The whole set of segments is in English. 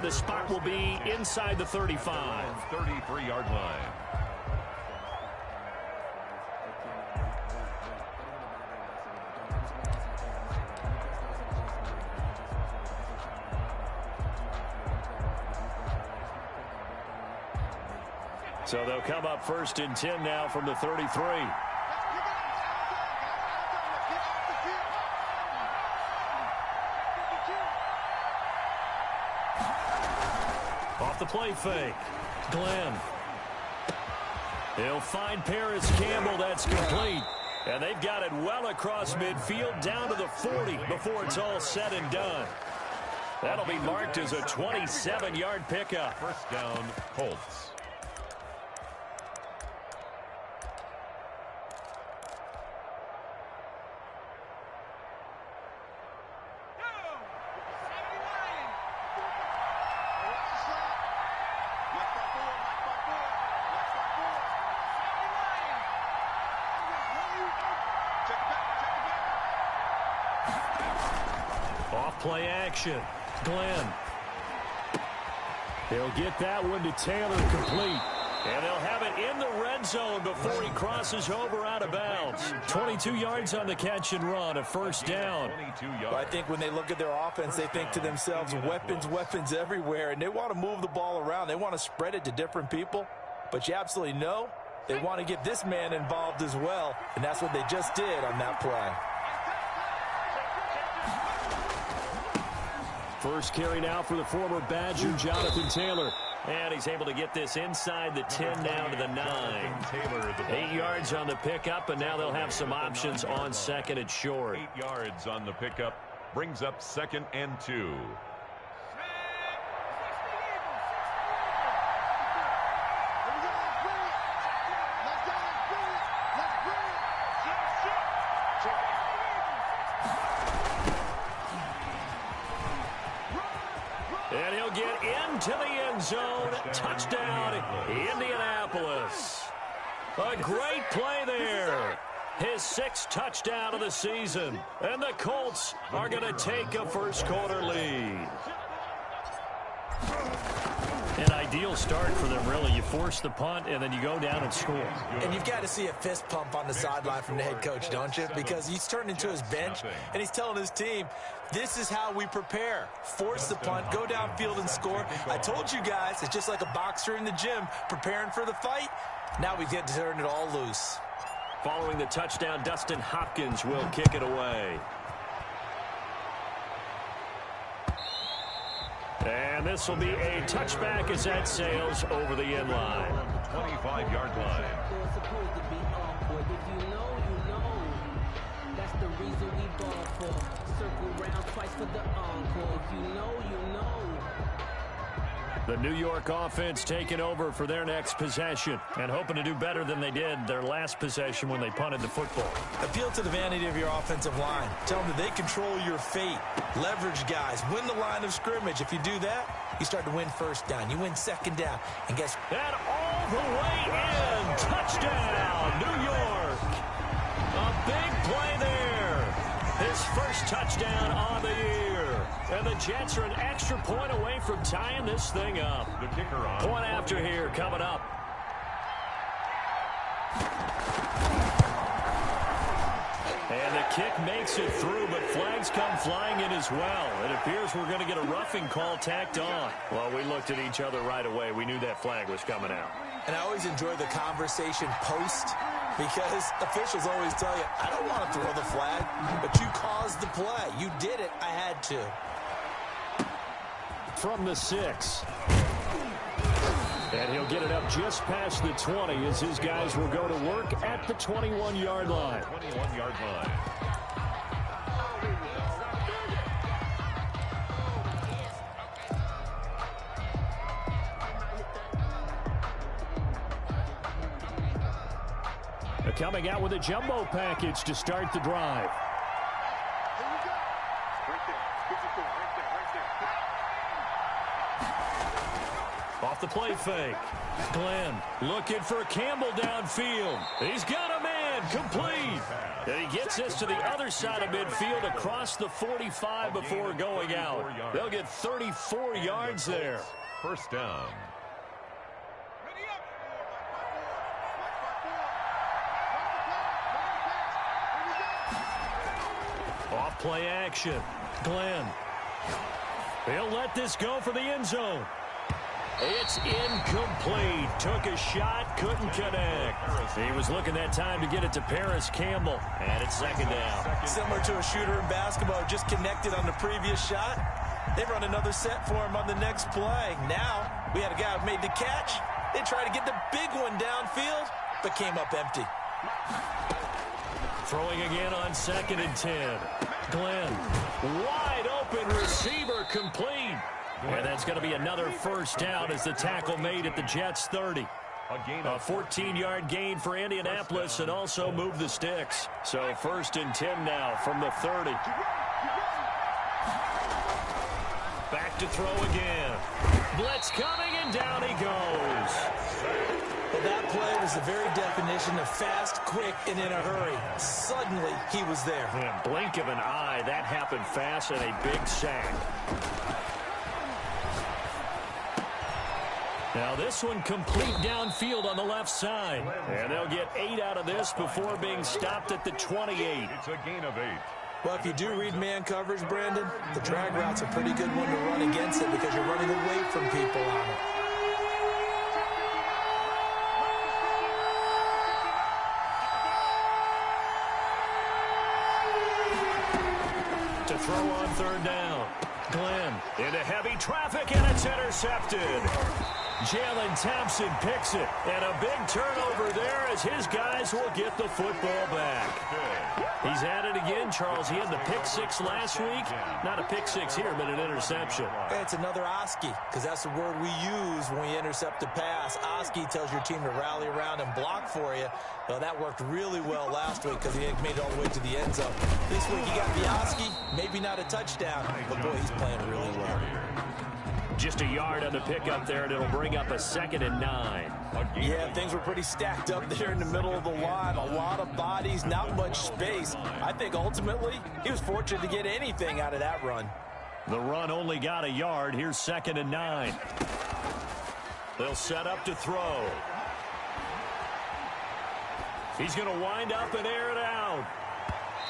And the spot will be inside the 35. 33-yard line. So they'll come up 1st and 10 now from the 33. Off the play fake. Glenn. He'll find Paris Campbell. That's complete. And they've got it well across midfield down to the 40 before it's all said and done. That'll be marked as a 27-yard pickup. First down, Colts. Play action. Glenn. He'll get that one to Taylor, complete. And they'll have it in the red zone before he crosses over out of bounds. 22 yards on the catch and run, a first down. Well, I think when they look at their offense, they think to themselves, weapons, weapons everywhere, and they want to move the ball around. They want to spread it to different people, but you absolutely know they want to get this man involved as well, and that's what they just did on that play. First carry now for the former Badger, Jonathan Taylor. And he's able to get this inside the 10 now to the 9. 8 yards on the pickup, and now they'll have some options on 2nd and short. 8 yards on the pickup brings up 2nd and 2. And he'll get into the end zone. Touchdown, Indianapolis. A great play there. His 6th touchdown of the season. And the Colts are going to take a first-quarter lead. An ideal start for them, really. You force the punt, and then you go down and score. And you've got to see a fist pump on the sideline from the head coach, don't you? Because he's turned into his bench, and he's telling his team, this is how we prepare. Force the punt, go downfield and score. I told you guys, it's just like a boxer in the gym preparing for the fight. Now we get to turn it all loose. Following the touchdown, Dustin Hopkins will kick it away. And this will be a touchback as that sails over the end line. 25-yard line. That's the reason we ball for. Circle round twice for the encore. If you know, you know. The New York offense taking over for their next possession and hoping to do better than they did their last possession when they punted the football. Appeal to the vanity of your offensive line. Tell them that they control your fate. Leverage guys. Win the line of scrimmage. If you do that, you start to win first down. You win second down. And guess that all the way in. Touchdown, New York. A big play there. His first touchdown on the year. And the Jets are an extra point away from tying this thing up. The kicker on. Point after here coming up. And the kick makes it through, but flags come flying in as well. It appears we're going to get a roughing call tacked on. Well, we looked at each other right away. We knew that flag was coming out. And I always enjoy the conversation post, because officials always tell you, I don't want to throw the flag, but you caused the play. You did it. I had to. From the 6. And he'll get it up just past the 20 as his guys will go to work at the 21-yard line. 21-yard line. They're coming out with a jumbo package to start the drive. Off the play fake. Glenn looking for Campbell downfield. He's got a man complete. And he gets this to the other side of midfield across the 45 before going out. They'll get 34 yards there. First down. Off play action. Glenn. He'll let this go for the end zone. It's incomplete. Took a shot, couldn't connect. He was looking that time to get it to Paris Campbell, and it's second down. Similar to a shooter in basketball, just connected on the previous shot. They run another set for him on the next play. Now, we had a guy who made the catch. They tried to get the big one downfield, but came up empty. Throwing again on 2nd and 10. Glenn, wide open receiver, complete. And that's going to be another first down as the tackle made at the Jets' 30. A 14-yard gain for Indianapolis and also move the sticks. So 1st and 10 now from the 30. Back to throw again. Blitz coming, and down he goes. Well, that play was the very definition of fast, quick, and in a hurry. Suddenly, he was there. In blink of an eye, that happened fast and a big sack. Now this one complete downfield on the left side. And they'll get 8 out of this before being stopped at the 28. It's a gain of 8. Well, if you do read man coverage, Brandon, the drag route's a pretty good one to run against it because you're running away from people on it. To throw on 3rd down. Glenn into heavy traffic, and it's intercepted. Jalen Thompson picks it, and a big turnover there as his guys will get the football back. He's at it again, Charles. He had the pick 6 last week. Not a pick 6 here, but an interception. It's another Oski, because that's the word we use when we intercept a pass. Oski tells your team to rally around and block for you. Well, that worked really well last week because he made it all the way to the end zone. This week he got the Oski, maybe not a touchdown, but boy, he's playing really well. Just a yard on the pickup there, and it'll bring up a 2nd and 9. Yeah, things were pretty stacked up there in the middle of the line. A lot of bodies, not much space. I think ultimately he was fortunate to get anything out of that run. The run only got a yard. Here's 2nd and 9. They'll set up to throw. He's going to wind up and air it out.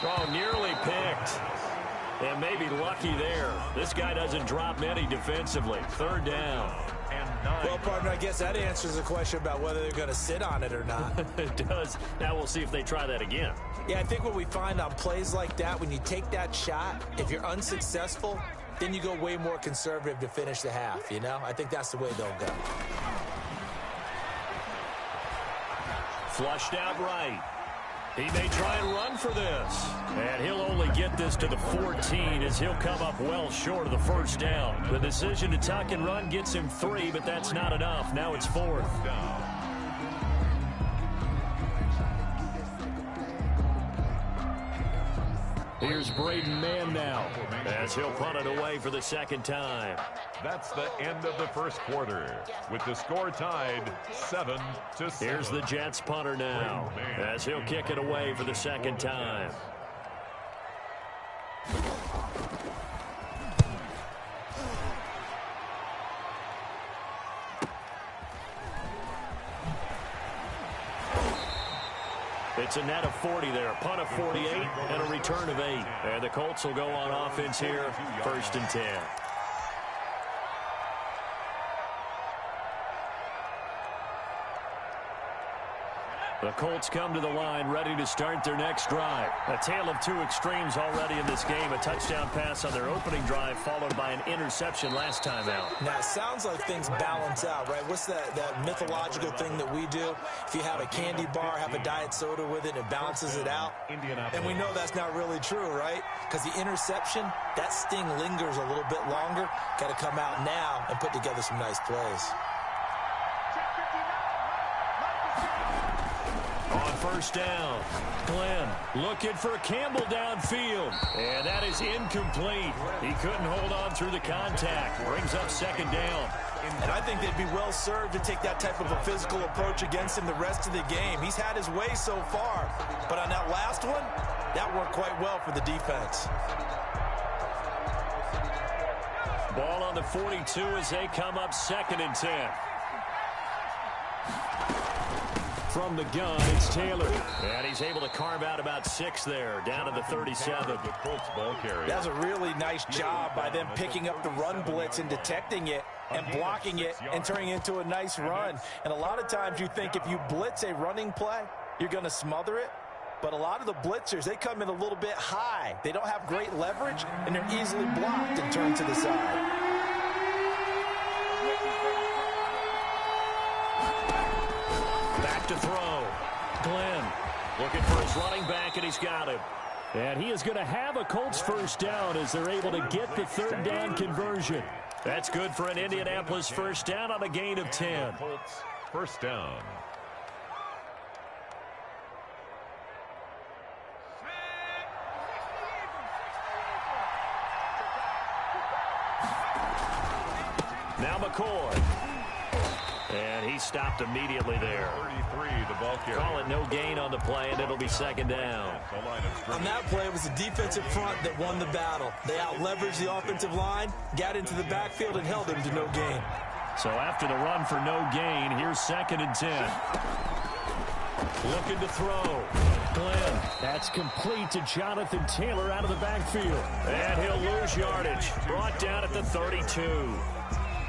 Oh, nearly picked. And maybe lucky there. This guy doesn't drop many defensively. 3rd down. Well, partner, I guess that answers the question about whether they're going to sit on it or not. It does. Now we'll see if they try that again. Yeah, I think what we find on plays like that, when you take that shot, if you're unsuccessful, then you go way more conservative to finish the half, you know? I think that's the way they'll go. Flushed out right. He may try and run for this. And he'll only get this to the 14 as he'll come up well short of the first down. The decision to tuck and run gets him 3, but that's not enough. Now it's 4th. Here's Braden Mann now as he'll punt it away for the 2nd time. That's the end of the first quarter with the score tied 7-7. Here's the Jets punter now as he'll kick it away for the 2nd time. It's a net of 40 there, a punt of 48, and a return of 8. And the Colts will go on offense here, 1st and 10. The Colts come to the line ready to start their next drive. A tale of 2 extremes already in this game. A touchdown pass on their opening drive followed by an interception last time out. Now, it sounds like things balance out, right? What's that mythological thing that we do? If you have a candy bar, have a diet soda with it, and it balances it out. And we know that's not really true, right? Because the interception, that sting lingers a little bit longer. Got to come out now and put together some nice plays. On first down, Glenn looking for Campbell downfield. And that is incomplete. He couldn't hold on through the contact. Brings up 2nd down. And I think they'd be well served to take that type of a physical approach against him the rest of the game. He's had his way so far, but on that last one, that worked quite well for the defense. Ball on the 42 as they come up 2nd and 10. From the gun, it's Taylor. And he's able to carve out about 6 there, down to the 37. That's a really nice job by them picking up the run blitz and detecting it and blocking it and turning it into a nice run. And a lot of times you think if you blitz a running play, you're going to smother it. But a lot of the blitzers, they come in a little bit high. They don't have great leverage, and they're easily blocked and turned to the side. Back to throw. Glenn looking for his running back, and he's got him. And he is going to have a Colts first down as they're able to get the 3rd down conversion. That's good for an Indianapolis first down on a gain of 10. Colts first down. Now McCoy. And he stopped immediately there. 33, the ball carrier. Call it no gain on the play, and it'll be 2nd down. On that play, it was the defensive front that won the battle. They out-leveraged the offensive line, got into the backfield, and held them to no gain. So after the run for no gain, here's 2nd and 10. Looking to throw. Glenn. That's complete to Jonathan Taylor out of the backfield. And he'll lose yardage. Brought down at the 32.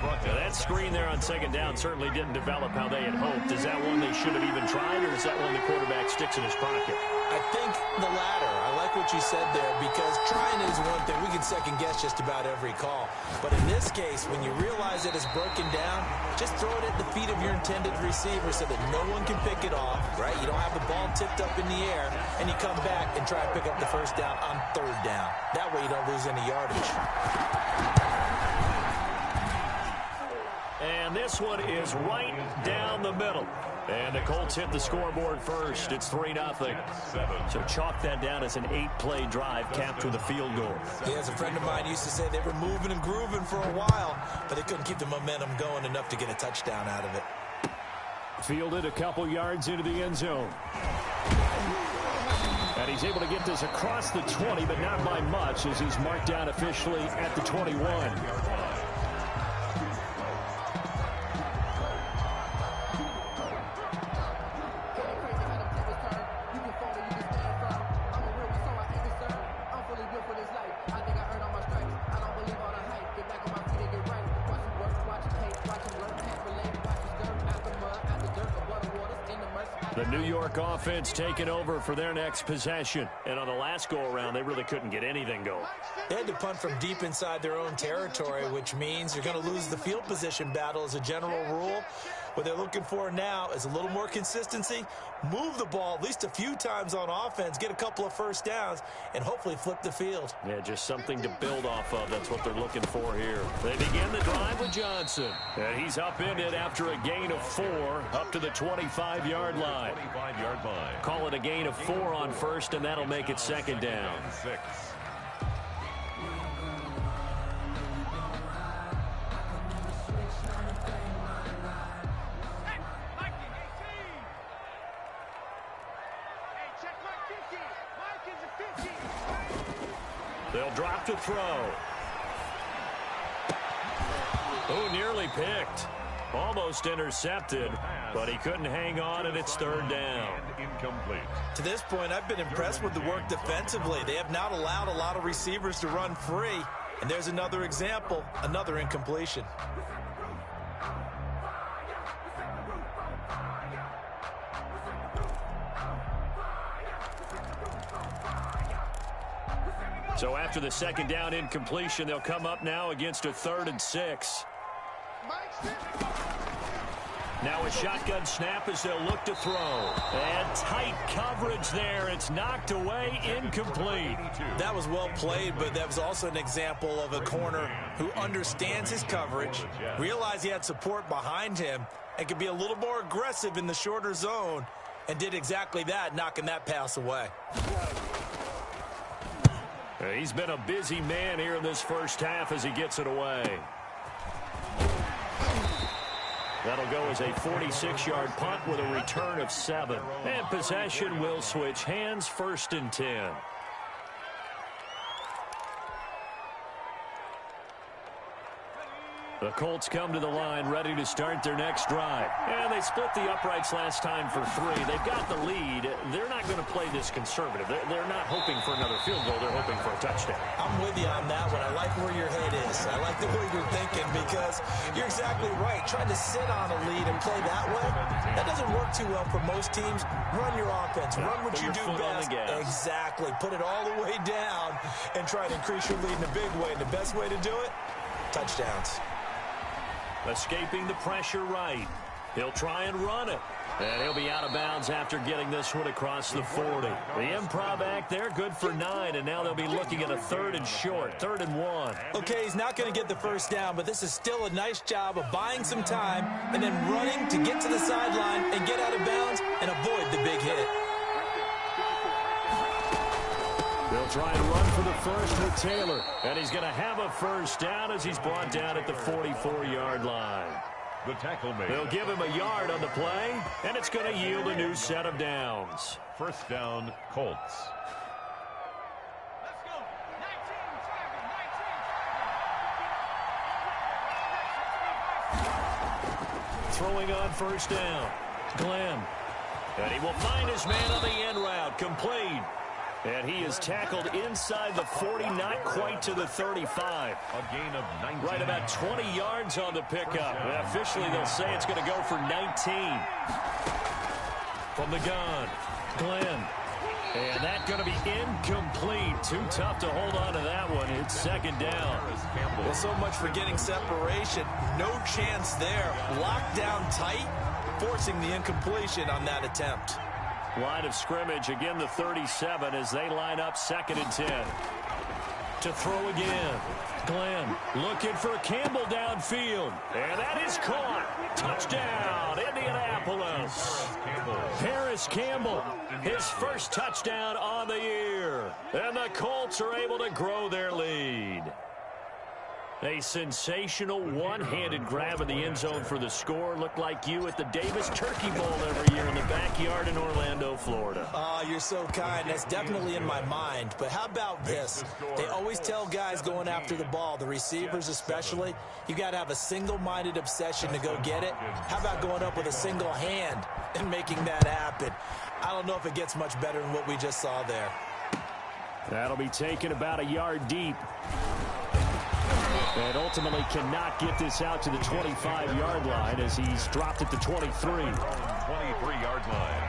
Now that screen there on 2nd down certainly didn't develop how they had hoped. Is that one they should have even tried, or is that one the quarterback sticks in his pocket? I think the latter. I like what you said there, because trying is one thing. We can second-guess just about every call. But in this case, when you realize that it's broken down, just throw it at the feet of your intended receiver so that no one can pick it off, right? You don't have the ball tipped up in the air, and you come back and try to pick up the first down on 3rd down. That way you don't lose any yardage. And this one is right down the middle. And the Colts hit the scoreboard first. It's 3-0. So chalk that down as an 8-play drive capped with a field goal. Yeah, as a friend of mine used to say, they were moving and grooving for a while, but they couldn't keep the momentum going enough to get a touchdown out of it. Fielded a couple yards into the end zone. And he's able to get this across the 20, but not by much, as he's marked down officially at the 21. The New York offense taking over for their next possession. And on the last go-around, they really couldn't get anything going. They had to punt from deep inside their own territory, which means you're going to lose the field position battle as a general rule. What they're looking for now is a little more consistency, move the ball at least a few times on offense, get a couple of first downs, and hopefully flip the field. Yeah, just something to build off of. That's what they're looking for here. They begin the drive with Johnson. And he's upended after a gain of 4 up to the 25-yard line. 25-yard line. Call it a gain of 4 on first, and that'll make it 2nd down. 6. They'll drop to throw. Oh, nearly picked. Almost intercepted, but he couldn't hang on, and it's 3rd down. Incomplete. To this point, I've been impressed with the work defensively. They have not allowed a lot of receivers to run free. And there's another example, another incompletion. So after the 2nd down incompletion, they'll come up now against a 3rd and 6. Now a shotgun snap as they'll look to throw. And tight coverage there. It's knocked away, incomplete. That was well played, but that was also an example of a corner who understands his coverage, realized he had support behind him, and could be a little more aggressive in the shorter zone, and did exactly that, knocking that pass away. He's been a busy man here in this first half as he gets it away. That'll go as a 46-yard punt with a return of 7. And possession will switch hands, 1st and 10. The Colts come to the line ready to start their next drive. And they split the uprights last time for 3. They've got the lead. They're not going to play this conservative. They're not hoping for another field goal. They're hoping for a touchdown. I'm with you on that one. I like where your head is. I like the way you're thinking because you're exactly right. Trying to sit on a lead and play that way, that doesn't work too well for most teams. Run your offense. Run what you do best. Exactly. Put it all the way down and try to increase your lead in a big way. And the best way to do it, touchdowns. Escaping the pressure right. He'll try and run it. And he'll be out of bounds after getting this one across the 40. The improv act there, good for 9, and now they'll be looking at a 3rd and short, 3rd and 1. Okay, he's not going to get the first down, but this is still a nice job of buying some time and then running to get to the sideline and get out of bounds and avoid the big hit. They'll try and run for the first with Taylor. And he's going to have a first down as he's brought down at the 44-yard line. The tackle made. They'll give him a yard on the play, and it's going to yield a new set of downs. 1st down, Colts. Throwing on 1st down. Glenn. And he will find his man on the end route. Complete. And he is tackled inside the 40, not quite to the 35. A gain of 19. Right about 20 yards on the pickup. Officially, they'll say it's going to go for 19. From the gun, Glenn. And that's going to be incomplete. Too tough to hold on to that one. It's 2nd down. Well, so much for getting separation. No chance there. Locked down tight, forcing the incompletion on that attempt. Line of scrimmage, again the 37 as they line up 2nd and 10. To throw again. Glenn looking for Campbell downfield. And that is caught. Touchdown, Indianapolis. Paris Campbell, his first touchdown on the year. And the Colts are able to grow their lead. A sensational one-handed grab in the end zone for the score. Looked like you at the Davis Turkey Bowl every year in the backyard in Orlando, Florida. Oh, you're so kind. That's definitely in my mind. But how about this? They always tell guys going after the ball, the receivers especially, you got to have a single-minded obsession to go get it. How about going up with a single hand and making that happen? I don't know if it gets much better than what we just saw there. That'll be taken about a yard deep. And ultimately cannot get this out to the 25-yard line as he's dropped at the 23. 23-yard line.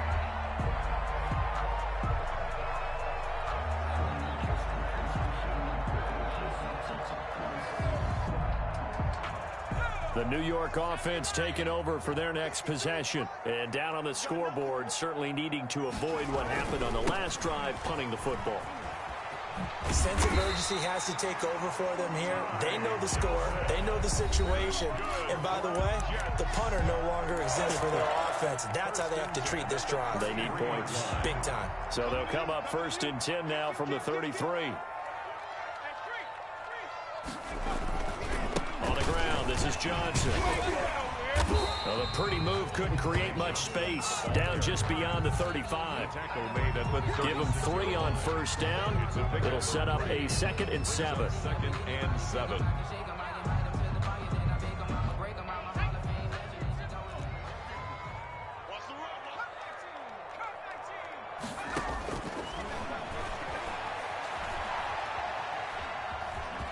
The New York offense taking over for their next possession. And down on the scoreboard, certainly needing to avoid what happened on the last drive, punting the football. Sense of urgency has to take over for them here. They know the score. They know the situation. And by the way, the punter no longer exists for their offense. That's how they have to treat this drive. They need points. Big time. So they'll come up 1st and 10 now from the 33. On the ground, this is Johnson. Well, the pretty move couldn't create much space. Down just beyond the 35. Give him 3 on 1st down. It'll set up a 2nd and 7. 2nd and 7.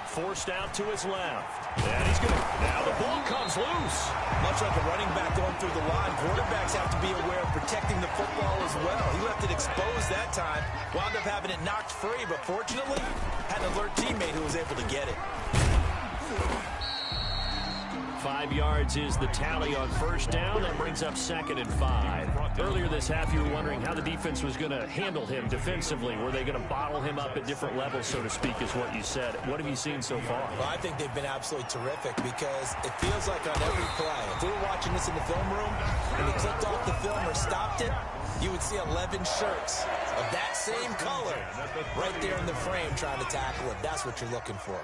Forced out to his left. And he's going to... Now the ball comes loose. Much like a running back going through the line, quarterbacks have to be aware of protecting the football as well. He left it exposed that time. Wound up having it knocked free, but fortunately, had an alert teammate who was able to get it. 5 yards is the tally on 1st down. That brings up 2nd and 5. Earlier this half, you were wondering how the defense was going to handle him defensively. Were they going to bottle him up at different levels, so to speak, is what you said. What have you seen so far? Well, I think they've been absolutely terrific because it feels like on every play, if we were watching this in the film room and we clicked off the film or stopped it, you would see 11 shirts of that same color right there in the frame trying to tackle it. That's what you're looking for.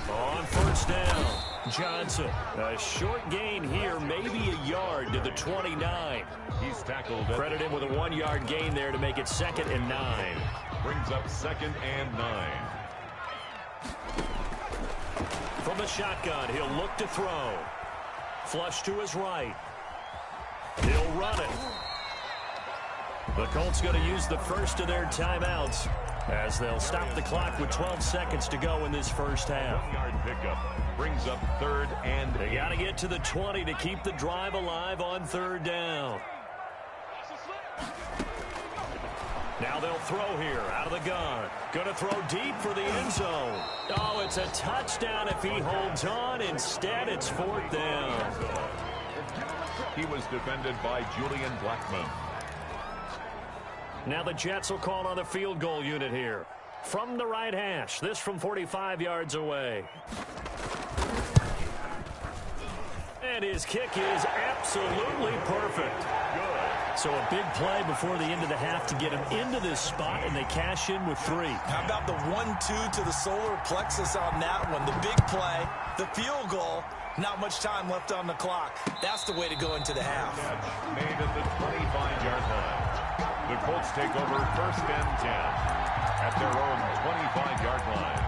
On 1st down, Johnson, a short gain here, maybe a yard to the 29. He's tackled. Credit him with a 1-yard gain there to make it 2nd and 9. Brings up 2nd and 9. From the shotgun, he'll look to throw. Flush to his right. He'll run it. The Colts going to use the first of their timeouts as they'll stop the clock with 12 seconds to go in this first half. 1-yard pickup brings up 3rd and 8. They got to get to the 20 to keep the drive alive on 3rd down. Now they'll throw here out of the gun. Going to throw deep for the end zone. Oh, it's a touchdown if he holds on. Instead, it's 4th down. He was defended by Julian Blackman. Now the Jets will call on the field goal unit here. From the right hash, this from 45 yards away. And his kick is absolutely perfect. So a big play before the end of the half to get him into this spot, and they cash in with 3. How about the 1-2 to the solar plexus on that one? The big play, the field goal, not much time left on the clock. That's the way to go into the half. Made at the 25-yard line. The Colts take over 1st and 10 at their own 25-yard line.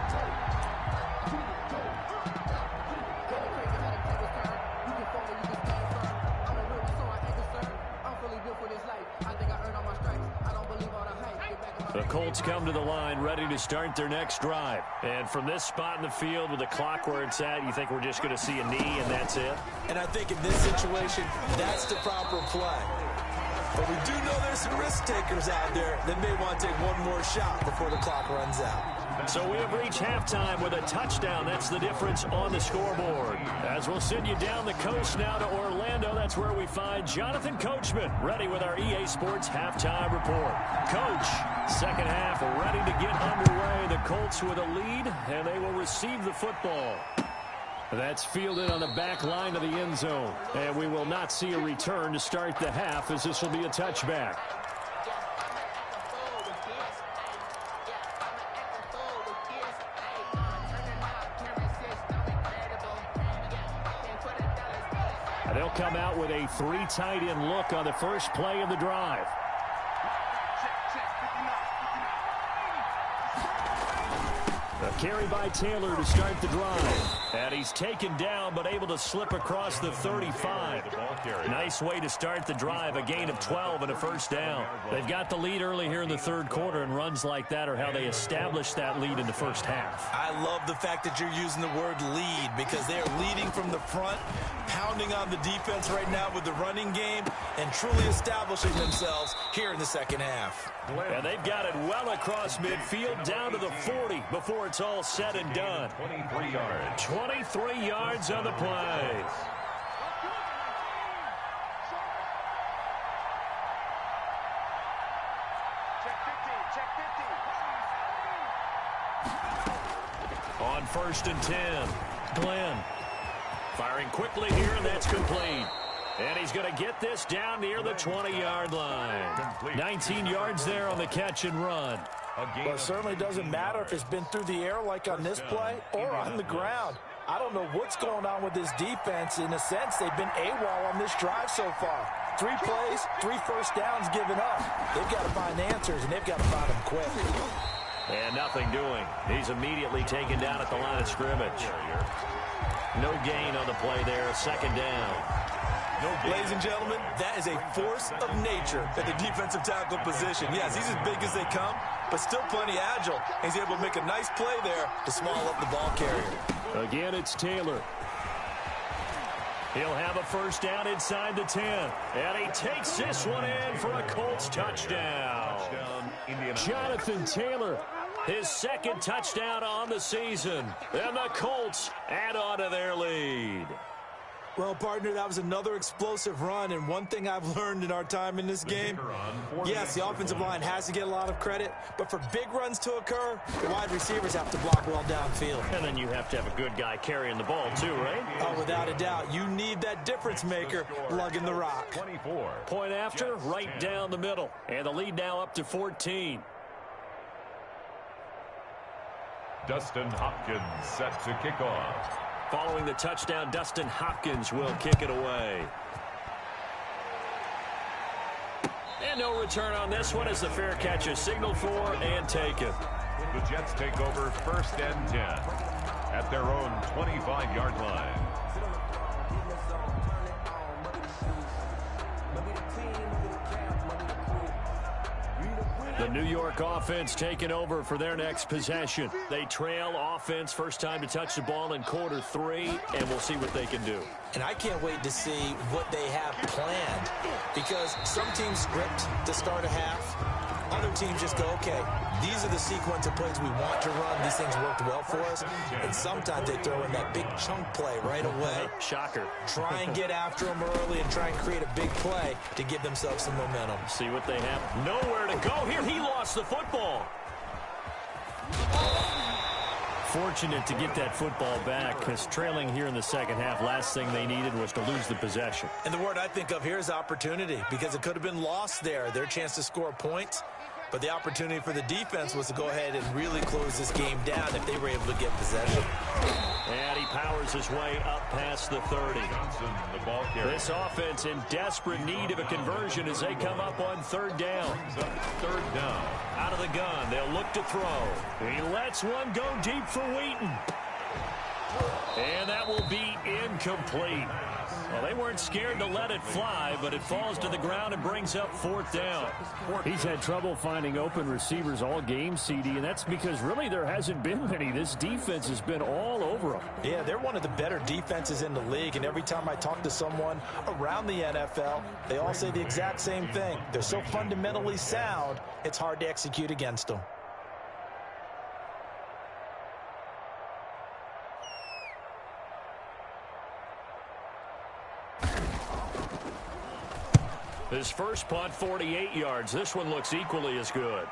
The Colts come to the line ready to start their next drive. And from this spot in the field with the clock where it's at, you think we're just going to see a knee and that's it? And I think in this situation, that's the proper play. But we do know there's some risk takers out there that may want to take one more shot before the clock runs out. So we have reached halftime with a touchdown. That's the difference on the scoreboard. As we'll send you down the coast now to Orlando, that's where we find Jonathan Coachman ready with our EA Sports halftime report. Coach, second half ready to get underway. The Colts with a lead, and they will receive the football. That's fielded on the back line of the end zone. And we will not see a return to start the half, as this will be a touchback. And they'll come out with a 3 tight end look on the first play of the drive. A carry by Taylor to start the drive. And he's taken down but able to slip across the 35. Nice way to start the drive. A gain of 12 and a first down. They've got the lead early here in the 3rd quarter, and runs like that are how they establish that lead in the first half. I love the fact that you're using the word lead, because they are leading from the front, pounding on the defense right now with the running game, and truly establishing themselves here in the second half. And they've got it well across midfield down to the 40 before it's all said and done. 23 yards. 23 yards on the play. On 1st and 10, Glenn firing quickly here, and that's complete. And he's going to get this down near the 20-yard line. 19 yards there on the catch and run. Well, it certainly doesn't matter if it's been through the air like on this play or on the ground. I don't know what's going on with this defense. In a sense, they've been AWOL on this drive so far. 3 plays, 3 first downs given up. They've got to find answers, and they've got to find them quick. And nothing doing. He's immediately taken down at the line of scrimmage. No gain on the play there. 2nd down. Ladies and gentlemen, that is a force of nature at the defensive tackle position. Yes, he's as big as they come, but still plenty agile. He's able to make a nice play there to small up the ball carrier. Again, it's Taylor. He'll have a first down inside the 10. And he takes this one in for a Colts touchdown. Jonathan Taylor, his 2nd touchdown on the season. And the Colts add on to their lead. Well, partner, that was another explosive run, and one thing I've learned in our time in this game, yes, the offensive line has to get a lot of credit, but for big runs to occur, the wide receivers have to block well downfield. And then you have to have a good guy carrying the ball too, right? Oh, without a doubt. You need that difference maker lugging the rock. 24. Point after, right down the middle. And the lead now up to 14. Dustin Hopkins set to kick off. Following the touchdown, Dustin Hopkins will kick it away. And no return on this one as the fair catch is signaled for and taken. The Jets take over 1st and 10 at their own 25-yard line. The New York offense taking over for their next possession. They trail offense, first time to touch the ball in quarter 3, and we'll see what they can do. And I can't wait to see what they have planned, because some teams script to start a half. Other teams just go, okay, these are the sequence of plays we want to run. These things worked well for us. And sometimes they throw in that big chunk play right away. Shocker. Try and get after them early and try and create a big play to give themselves some momentum. See what they have. Nowhere to go here. He lost the football. Fortunate to get that football back, because trailing here in the second half, last thing they needed was to lose the possession. And the word I think of here is opportunity, because it could have been lost there. Their chance to score points. But the opportunity for the defense was to go ahead and really close this game down if they were able to get possession. And he powers his way up past the 30. Johnson, the ball carrier. This offense in desperate need of a conversion as they come up on 3rd down. Brings up 3rd down. Out of the gun, they'll look to throw. He lets one go deep for Wheaton. And that will be incomplete. Well, they weren't scared to let it fly, but it falls to the ground and brings up 4th down. He's had trouble finding open receivers all game, CD, and that's because really there hasn't been many. This defense has been all over them. Yeah, they're one of the better defenses in the league, and every time I talk to someone around the NFL, they all say the exact same thing. They're so fundamentally sound, it's hard to execute against them. His first punt, 48 yards. This one looks equally as good.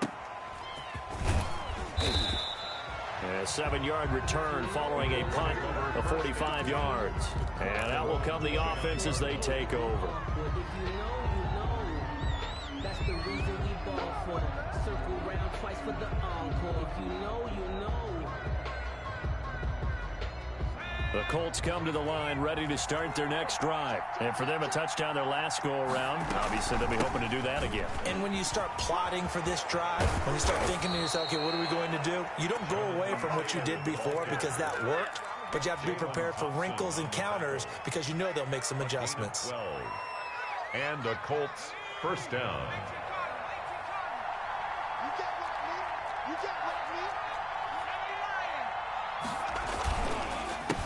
A 7-yard return following a punt of 45 yards. And out will come the offense as they take over. Well, if you know, that's the reason we ball for. Circle round twice for the encore. If you know, you know. The Colts come to the line ready to start their next drive. And for them, a touchdown their last go-around. Obviously, they'll be hoping to do that again. And when you start plotting for this drive, when you start thinking to yourself, okay, what are we going to do? You don't go away from what you did before because that worked, but you have to be prepared for wrinkles and counters because you know they'll make some adjustments. 12. And the Colts 1st down.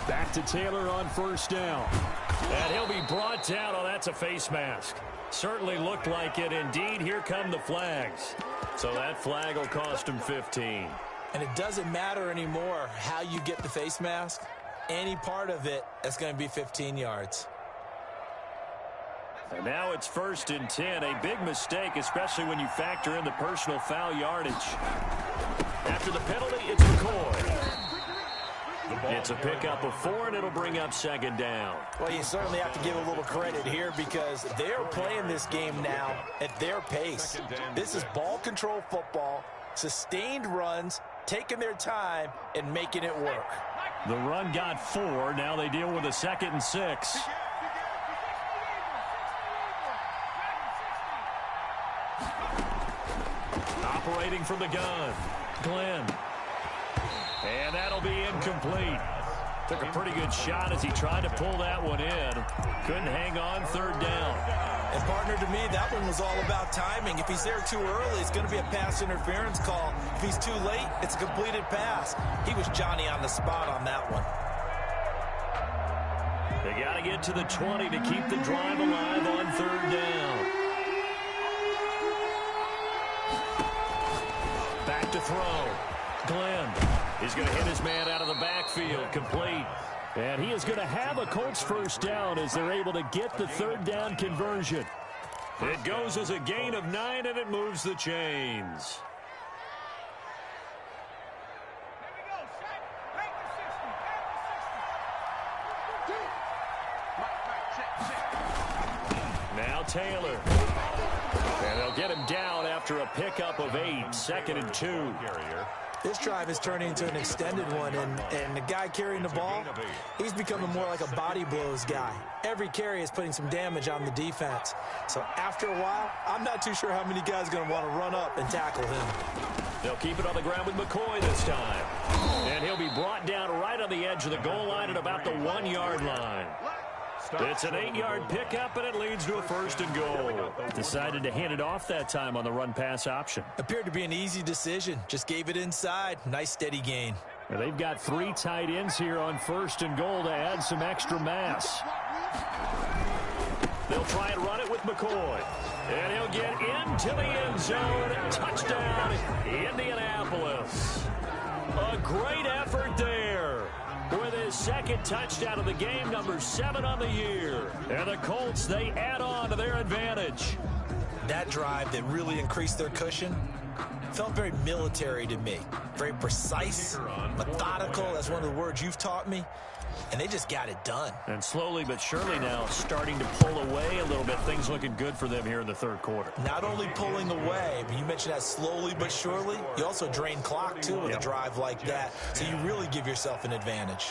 Back to Taylor on 1st down. And he'll be brought down. Oh, that's a face mask. Certainly looked like it. Indeed, here come the flags. So that flag will cost him 15. And it doesn't matter anymore how you get the face mask. Any part of it, that's going to be 15 yards. And now it's 1st and 10. A big mistake, especially when you factor in the personal foul yardage. After the penalty, it's McCoy. It's a pickup of 4, and it'll bring up 2nd down. Well, you certainly have to give a little credit here because they're playing this game now at their pace. This is ball control football, sustained runs, taking their time, and making it work. The run got 4. Now they deal with a 2nd and 6. Operating from the gun, Glenn. And that'll be incomplete. Took a pretty good shot as he tried to pull that one in. Couldn't hang on 3rd down. And partner, to me, that one was all about timing. If he's there too early, it's going to be a pass interference call. If he's too late, it's a completed pass. He was Johnny on the spot on that one. They got to get to the 20 to keep the drive alive on 3rd down. Back to throw. Glenn. He's going to hit his man out of the backfield. Complete. And he is going to have a Colts 1st down as they're able to get the 3rd down conversion. It goes as a gain of 9, and it moves the chains. Now Taylor. And they'll get him down after a pickup of 8. 2nd and 2. Carrier. This drive is turning into an extended one, and the guy carrying the ball, he's becoming more like a body blows guy. Every carry is putting some damage on the defense. So after a while, I'm not too sure how many guys are going to want to run up and tackle him. They'll keep it on the ground with McCoy this time. And he'll be brought down right on the edge of the goal line at about the 1-yard line. It's an 8-yard pickup, and it leads to a 1st and goal. Decided to hand it off that time on the run-pass option. Appeared to be an easy decision. Just gave it inside. Nice, steady gain. Now they've got 3 tight ends here on 1st and goal to add some extra mass. They'll try and run it with McCoy. And he'll get into the end zone. Touchdown, Indianapolis. A great effort there. With his 2nd touchdown of the game, number 7 on the year. And the Colts, they add on to their advantage. That drive that really increased their cushion felt very military to me. Very precise, methodical. That's one of the words you've taught me. And they just got it done. And slowly but surely now starting to pull away a little bit. Things looking good for them here in the 3rd quarter. Not only pulling away, but you mentioned that slowly but surely. You also drain clock, too, with a drive like that. So you really give yourself an advantage.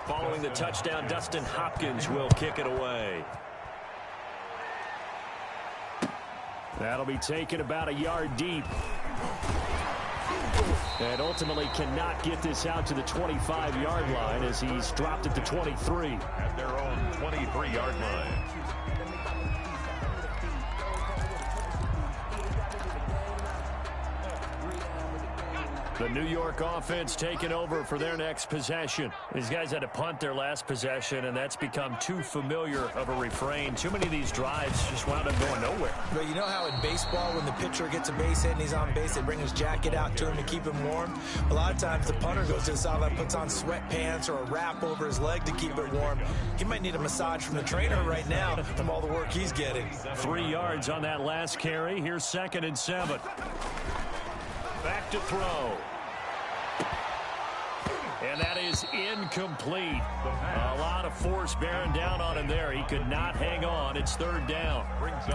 Following the touchdown, Dustin Hopkins will kick it away. That'll be taken about a yard deep. And ultimately cannot get this out to the 25-yard line as he's dropped at the 23. At their own 23-yard line. The New York offense taking over for their next possession. These guys had to punt their last possession, and that's become too familiar of a refrain. Too many of these drives just wound up going nowhere. But you know how in baseball, when the pitcher gets a base hit and he's on base, they bring his jacket out to him to keep him warm? A lot of times the punter goes to the sideline, puts on sweatpants or a wrap over his leg to keep it warm. He might need a massage from the trainer right now from all the work he's getting. 3 yards on that last carry. Here's 2nd and 7. Back to throw. And that is incomplete. A lot of force bearing down on him there. He could not hang on. It's 3rd down.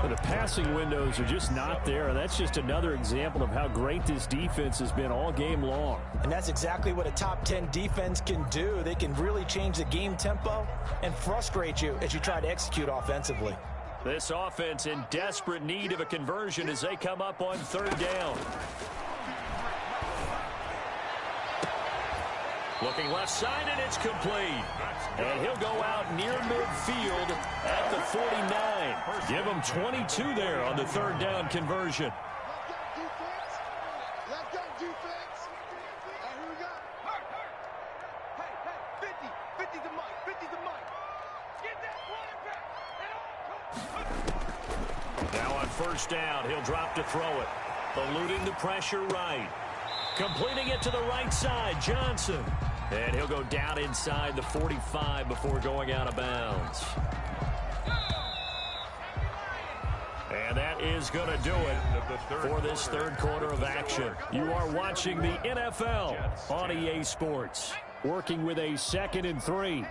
The passing windows are just not there. That's just another example of how great this defense has been all game long. And that's exactly what a top 10 defense can do. They can really change the game tempo and frustrate you as you try to execute offensively. This offense in desperate need of a conversion as they come up on 3rd down. Looking left side, and it's complete. And he'll go out near midfield at the 49. Give him 22 there on the 3rd down conversion. Let's go, defense. Here we go. Hey, 50 the mic, 50 the mic. Get that quarterback. Now on 1st down, he'll drop to throw it. Eluding the pressure right. Completing it to the right side, Johnson. And he'll go down inside the 45 before going out of bounds. And that is going to do it for this 3rd quarter of action. You are watching the NFL on EA Sports. Working with a 2nd and 3.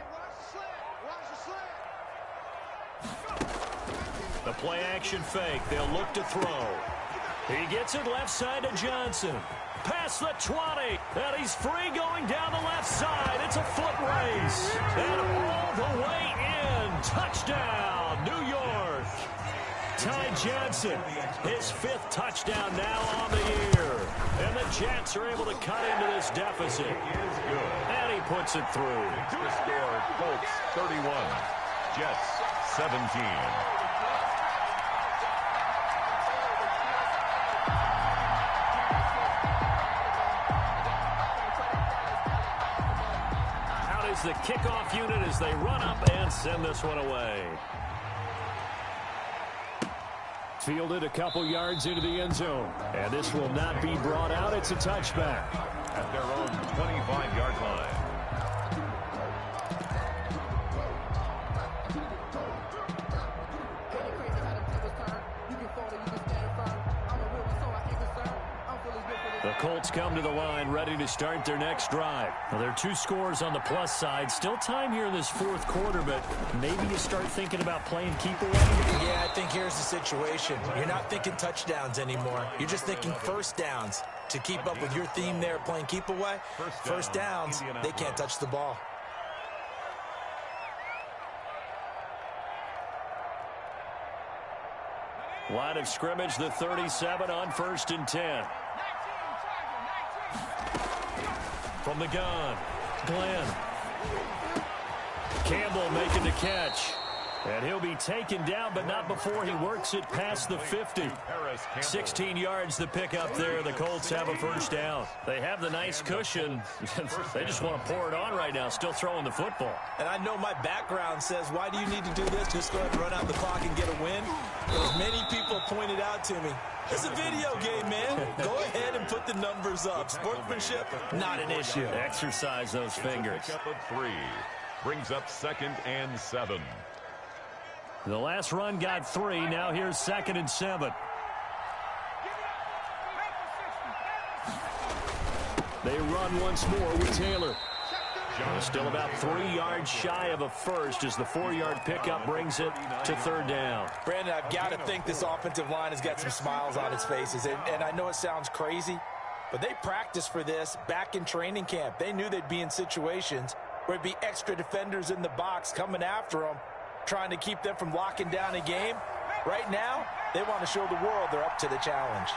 The play action fake. They'll look to throw. He gets it left side to Johnson. Past the 20, and he's free going down the left side. It's a foot race, and all the way in. Touchdown, New York. Ty Johnson, his 5th touchdown now on the year. And the Jets are able to cut into this deficit. And he puts it through. The score, Colts 31, Jets 17. The kickoff unit as they run up and send this one away. Fielded a couple yards into the end zone. And this will not be brought out. It's a touchback. At their own 25-yard line. The Colts come to the line ready to start their next drive. Well, there are 2 scores on the plus side. Still time here in this 4th quarter, but maybe you start thinking about playing keep away. Yeah, I think here's the situation. You're not thinking touchdowns anymore. You're just thinking 1st downs. to keep up with your theme there playing keep away. First downs, they can't touch the ball. Line of scrimmage, the 37 on 1st and 10. From the gun, Glenn. Campbell making the catch. And he'll be taken down, but not before he works it past the 50. 16 yards the pick up there. The Colts have a first down. They have the nice cushion. They just want to pour it on right now, still throwing the football. And I know my background says, why do you need to do this? Just go ahead and run out the clock and get a win. But as many people pointed out to me, it's a video game, man. Go ahead and put the numbers up. Sportsmanship, not an issue. Exercise those fingers. Pick up of 3. Brings up 2nd and 7. The last run got 3. Now here's 2nd and 7. They run once more with Taylor. Still about 3 yards shy of a first as the 4-yard pickup brings it to 3rd down. Brandon, I've got to think this offensive line has got some smiles on its faces. And I know it sounds crazy, but they practiced for this back in training camp. They knew they'd be in situations where there'd be extra defenders in the box coming after them, trying to keep them from locking down a game. Right now, they want to show the world they're up to the challenge.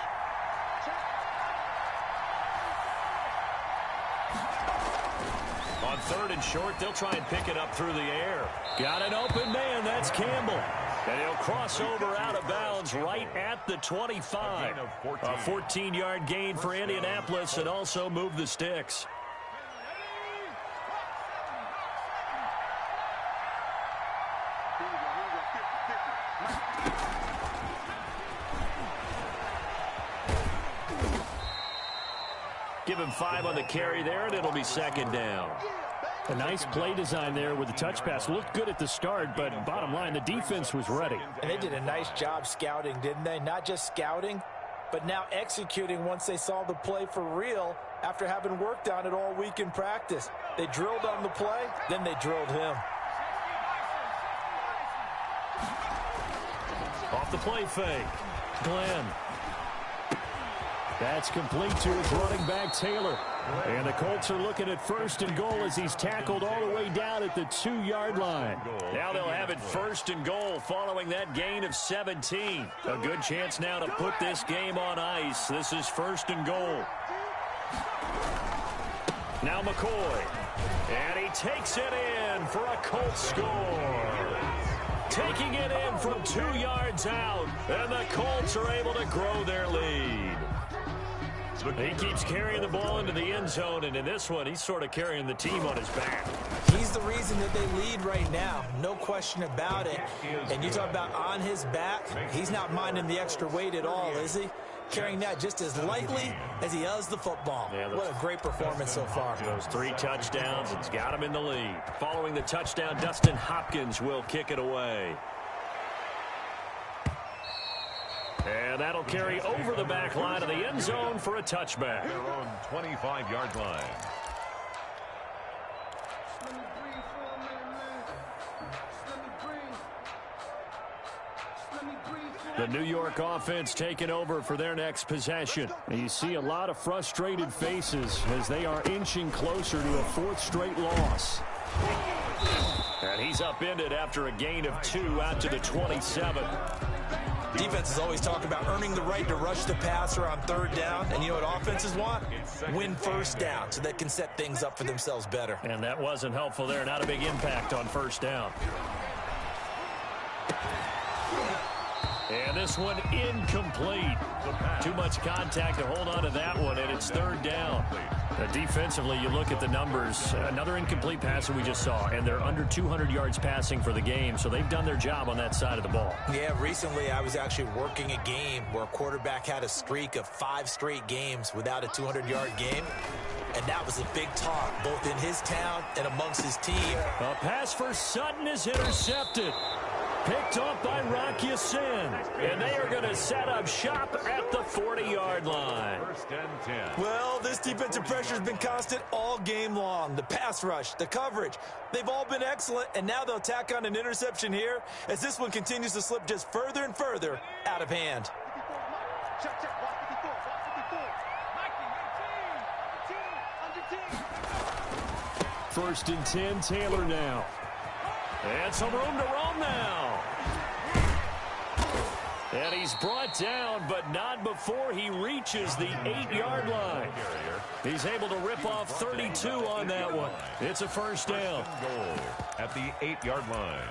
On 3rd and short, they'll try and pick it up through the air. Got an open man, that's Campbell. And he'll cross over out of bounds right at the 25. A 14-yard gain for Indianapolis and also move the sticks. Give him 5 on the carry there, and it'll be 2nd down. A nice play design there with the touch pass. Looked good at the start, but bottom line, the defense was ready. And they did a nice job scouting, didn't they? Not just scouting, but now executing once they saw the play for real after having worked on it all week in practice. They drilled on the play, then they drilled him. Off the play fake, Glenn. That's complete to his running back, Taylor. And the Colts are looking at 1st and goal as he's tackled all the way down at the 2-yard line. Now they'll have it 1st and goal following that gain of 17. A good chance now to put this game on ice. This is 1st and goal. Now McCoy. And he takes it in for a Colts score. Taking it in from 2 yards out. And the Colts are able to grow their lead. He keeps carrying the ball into the end zone, and in this one, he's sort of carrying the team on his back. He's the reason that they lead right now, no question about it. And you talk about on his back, he's not minding the extra weight at all, is he? Carrying that just as lightly as he does the football. Yeah, what a great performance so far. Those 3 touchdowns, it's got him in the lead. Following the touchdown, Dustin Hopkins will kick it away. And that'll carry over the back line of the end zone for a touchback. Their own 25-yard line. The New York offense taking over for their next possession. And you see a lot of frustrated faces as they are inching closer to a 4th straight loss. And he's upended after a gain of 2 out to the 27. Defenses always talk about earning the right to rush the passer on 3rd down. And you know what offenses want? Win 1st down so they can set things up for themselves better. And that wasn't helpful there. Not a big impact on 1st down. And this one incomplete. Too much contact to hold on to that one, and it's 3rd down. Defensively, you look at the numbers. Another incomplete pass that we just saw, and they're under 200 yards passing for the game, so they've done their job on that side of the ball. Yeah, recently I was actually working a game where a quarterback had a streak of 5 straight games without a 200-yard game. And that was a big talk, both in his town and amongst his team. A pass for Sutton is intercepted. Picked off by Rock Ya-Sin. And they are going to set up shop at the 40-yard line. 1st and 10. Well, this defensive pressure has been constant all game long. The pass rush, the coverage, they've all been excellent. And now they'll tack on an interception here as this one continues to slip just further and further out of hand. Check, check. Watch 54. Watch 54. Mikey, first and 10, Taylor now. And some room to roam now. And he's brought down, but not before he reaches the 8-yard line. He's able to rip off 32 on that one. It's a first down. Goal at the 8-yard line.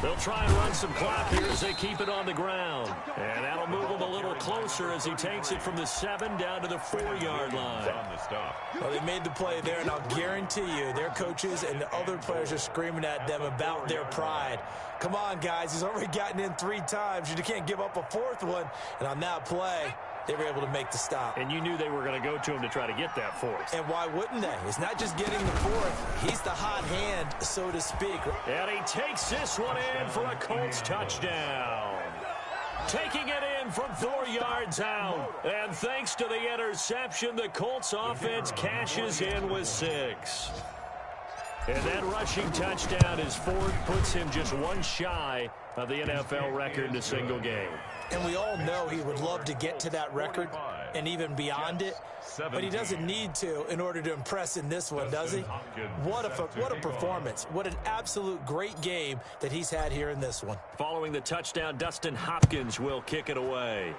They'll try and run some clock here as they keep it on the ground. And that'll move him a little closer as he takes it from the 7 down to the 4-yard line. On the stop. Well, they made the play there, and I'll guarantee you their coaches and the other players are screaming at them about their pride. Come on, guys. He's already gotten in 3 times. You can't give up a 4th one. And on that play, they were able to make the stop. And you knew they were going to go to him to try to get that 4th. And why wouldn't they? It's not just getting the 4th. He's the hot hand, so to speak. And he takes this one in for a Colts touchdown. Taking it in from 4 yards out. And thanks to the interception, the Colts offense cashes in with 6. And that rushing touchdown, his 4th, puts him just one shy of the NFL record in a single game. And we all know he would love to get to that record and even beyond it, but he doesn't need to in order to impress in this one, does he? What a performance. What an absolute great game that he's had here in this one. Following the touchdown, Dustin Hopkins will kick it away.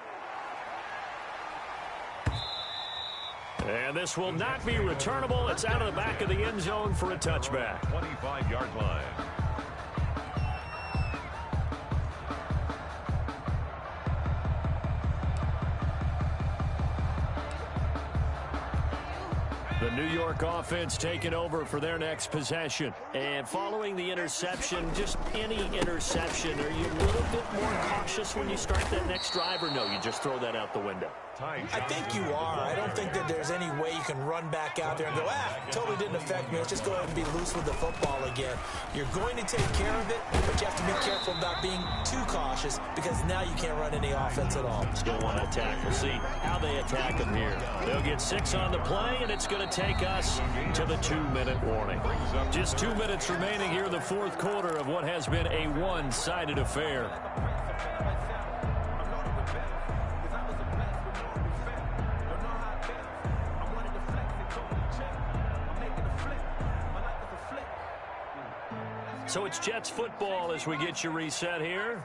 And this will not be returnable. It's out of the back of the end zone for a touchback. 25-yard line. The New York offense taking over for their next possession. And following the interception, just any interception, are you a little bit more cautious when you start that next drive, or no, you just throw that out the window? I think you are. I don't think that there's any way you can run back out there and go, totally didn't affect me. Let's just go ahead and be loose with the football again. You're going to take care of it, but you have to be careful about being too cautious because now you can't run any offense at all. Still want to attack. We'll see how they attack them here. They'll get 6 on the play, and it's going to take us to the 2-minute warning. Just 2 minutes remaining here in the 4th quarter of what has been a one-sided affair. So it's Jets football as we get you reset here.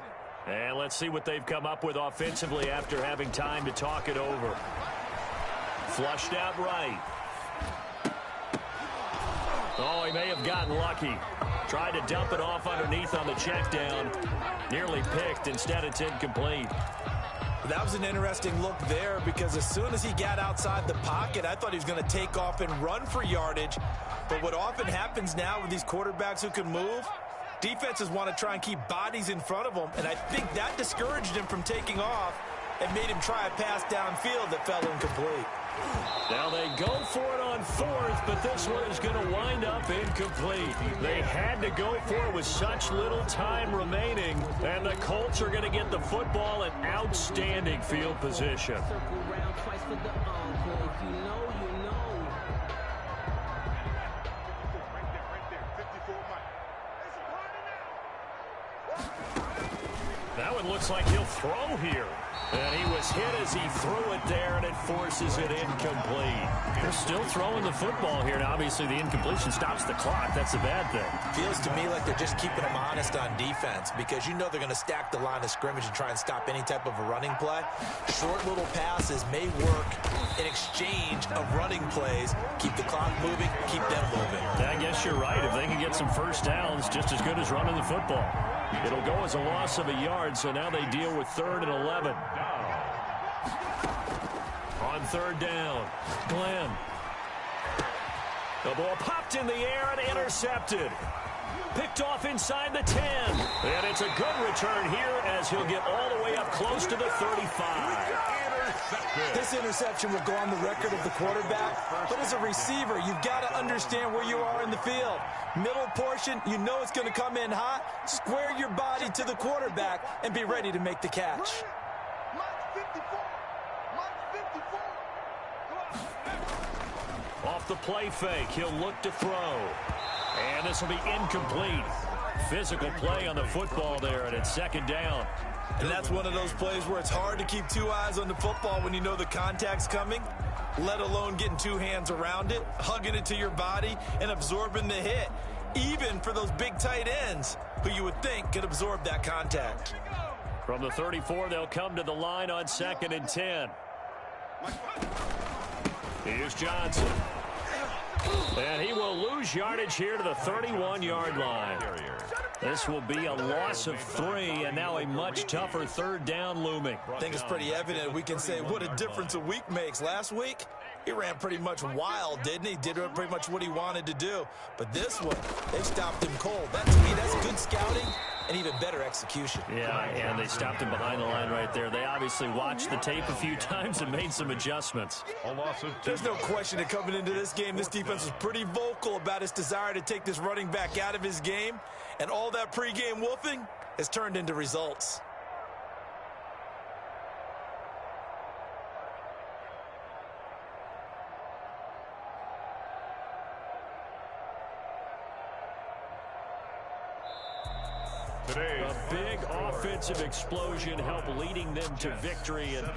And let's see what they've come up with offensively after having time to talk it over. Flushed out right. Oh, he may have gotten lucky. Tried to dump it off underneath on the check down. Nearly picked. Instead, it's incomplete. That was an interesting look there because as soon as he got outside the pocket, I thought he was going to take off and run for yardage. But what often happens now with these quarterbacks who can move, defenses want to try and keep bodies in front of them, and I think that discouraged him from taking off and made him try a pass downfield that fell incomplete. Now they go for it on 4th, but this one is going to wind up incomplete. They had to go for it with such little time remaining, and the Colts are going to get the football in outstanding field position. Circle round twice for the encore. If you know, you know. Right there. 54 Mike. It's a party now. That one looks like he'll throw here. And he was hit as he threw it there, and it forces it incomplete. They're still throwing the football here. Now, obviously, the incompletion stops the clock. That's a bad thing. Feels to me like they're just keeping them honest on defense because you know they're going to stack the line of scrimmage and try and stop any type of a running play. Short little passes may work in exchange of running plays. Keep the clock moving, keep them moving. I guess you're right. If they can get some first downs, just as good as running the football. It'll go as a loss of a yard, so now they deal with 3rd and 11. On 3rd down, Glenn. The ball popped in the air and intercepted. Picked off inside the 10. And it's a good return here as he'll get all the way up close to the 35. This interception will go on the record of the quarterback, but as a receiver, you've got to understand where you are in the field. Middle portion, you know it's going to come in hot. Square your body to the quarterback and be ready to make the catch. Mike 54. Mike 54. Off the play fake, he'll look to throw. And this will be incomplete. Physical play on the football there, and it's second down. And that's one of those plays where it's hard to keep two eyes on the football when you know the contact's coming, let alone getting two hands around it, hugging it to your body, and absorbing the hit, even for those big tight ends who you would think could absorb that contact. From the 34, they'll come to the line on 2nd and 10. Here's Johnson. And he will lose yardage here to the 31-yard line. This will be a loss of 3, and now a much tougher third down looming. I think it's pretty evident. We can say what a difference a week makes. Last week, he ran pretty much wild, didn't he? Did pretty much what he wanted to do. But this one, they stopped him cold. That, to me, that's good scouting and even better execution. Yeah, and they stopped him behind the line right there. They obviously watched the tape a few times and made some adjustments. There's no question that coming into this game, this defense was pretty vocal about its desire to take this running back out of his game. And all that pregame wolfing has turned into results. A big offensive explosion helped leading them to victory. And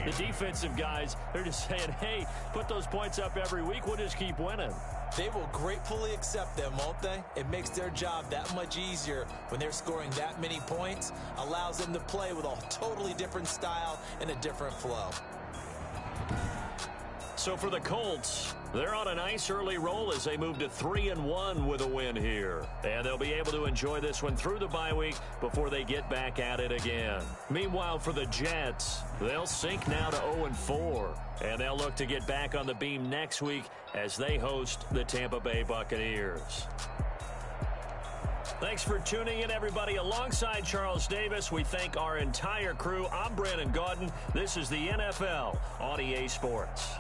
the defensive guys, they're just saying, hey, put those points up every week. We'll just keep winning. They will gratefully accept them, won't they? It makes their job that much easier when they're scoring that many points. Allows them to play with a totally different style and a different flow. So for the Colts, they're on a nice early roll as they move to 3-1 with a win here. And they'll be able to enjoy this one through the bye week before they get back at it again. Meanwhile, for the Jets, they'll sink now to 0-4. And they'll look to get back on the beam next week as they host the Tampa Bay Buccaneers. Thanks for tuning in, everybody. Alongside Charles Davis, we thank our entire crew. I'm Brandon Gaudin. This is the NFL on EA Sports.